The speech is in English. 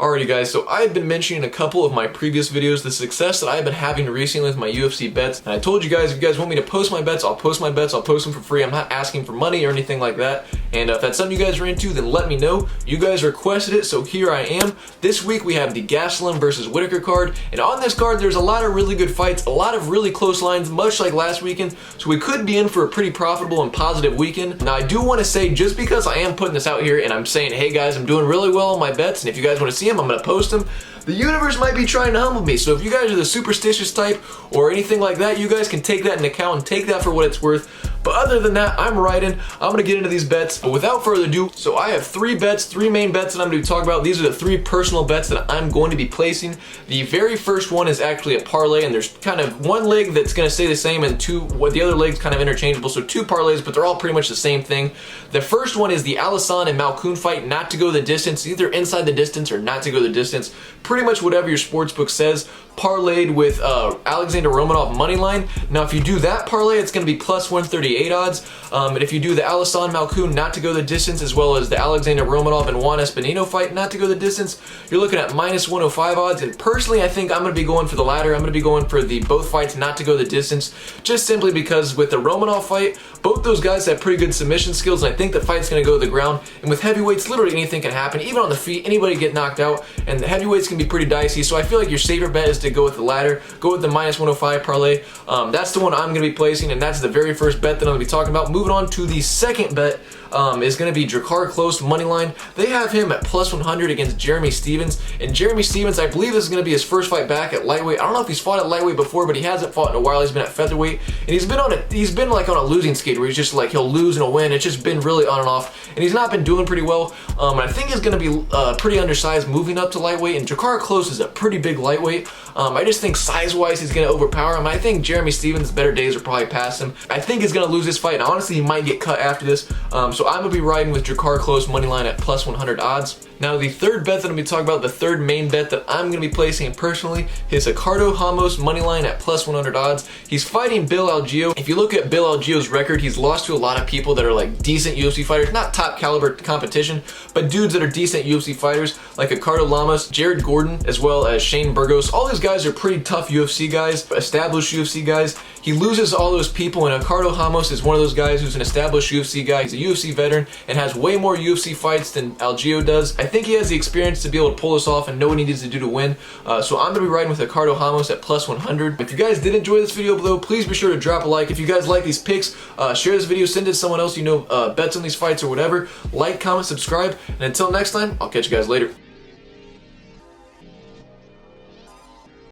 Alrighty guys, so I've been mentioning in a couple of my previous videos the success that I've been having recently with my UFC bets, and I told you guys if you guys want me to post my bets, I'll post my bets, I'll post them for free. I'm not asking for money or anything like that, and if that's something you guys are into, then let me know. You guys requested it, so here I am. This week we have the Gastelum versus Whittaker card, and on this card there's a lot of really good fights, a lot of really close lines, much like last weekend, so we could be in for a pretty profitable and positive weekend. Now I do want to say, just because I am putting this out here and I'm saying, hey guys, I'm doing really well on my bets, and if you guys want to see them, I'm going to post them. The universe might be trying to humble me, so if you guys are the superstitious type or anything like that, you guys can take that into account and take that for what it's worth. But other than that, I'm riding. I'm gonna get into these bets. But without further ado, so I have three main bets that I'm going to talk about. These are the three personal bets that I'm going to be placing. The very first one is actually a parlay, and there's kind of one leg that's going to stay the same, and the other leg's kind of interchangeable. So two parlays, but they're all pretty much the same thing. The first one is the Alisson and Malkoun fight, not to go the distance, either inside the distance or not to go the distance. Pretty much whatever your sportsbook says, parlayed with Alexander Romanov money line. Now if you do that parlay, it's going to be plus 138 odds. And if you do the Alisson Malkoun not to go the distance, as well as the Alexander Romanov and Juan Espinino fight not to go the distance, you're looking at minus 105 odds. And personally, I think I'm going to be going for the latter. I'm going to be going for the both fights not to go the distance, just simply because with the Romanov fight, both those guys have pretty good submission skills, and I think the fight's going to go to the ground. And with heavyweights, literally anything can happen. Even on the feet, anybody get knocked out, and the heavyweights can be pretty dicey. So I feel like your safer bet is to go with the latter, go with the minus 105 parlay. That's the one I'm going to be placing, and that's the very first bet that I'm going to be talking about. Moving on to the second bet is going to be Drakkar Klose money line. They have him at plus 100 against Jeremy Stephens, and Jeremy Stephens, I believe this is going to be his first fight back at lightweight. I don't know if he's fought at lightweight before, but he hasn't fought in a while. He's been at featherweight, and he's been like on a losing skid where he's just like he'll lose and he'll win. It's just been really on and off, and he's not been doing pretty well. And I think he's going to be pretty undersized moving up to lightweight, and Drakkar Klose is a pretty big lightweight. I just think size-wise he's going to overpower him. I think Jeremy Stephens' better days are probably past him. I think he's going to lose this fight, and honestly he might get cut after this. So I'm going to be riding with Drakkar Klose money line at plus 100 odds. Now the third bet that I'm going to be talking about, the third main bet that I'm going to be placing personally, is Ricardo Ramos money line at plus 100 odds. He's fighting Bill Algeo. If you look at Bill Algeo's record, he's lost to a lot of people that are like decent UFC fighters, not top caliber competition, but dudes that are decent UFC fighters like Ricardo Ramos, Jared Gordon, as well as Shane Burgos. All these guys are pretty tough UFC guys, established UFC guys. He loses all those people, and Ricardo Ramos is one of those guys who's an established UFC guy. He's a UFC veteran and has way more UFC fights than Algeo does. I think he has the experience to be able to pull this off and know what he needs to do to win. So I'm going to be riding with Ricardo Ramos at plus 100. If you guys did enjoy this video below, please be sure to drop a like. If you guys like these picks, share this video, send it to someone else you know bets on these fights or whatever. Like, comment, subscribe, and until next time, I'll catch you guys later.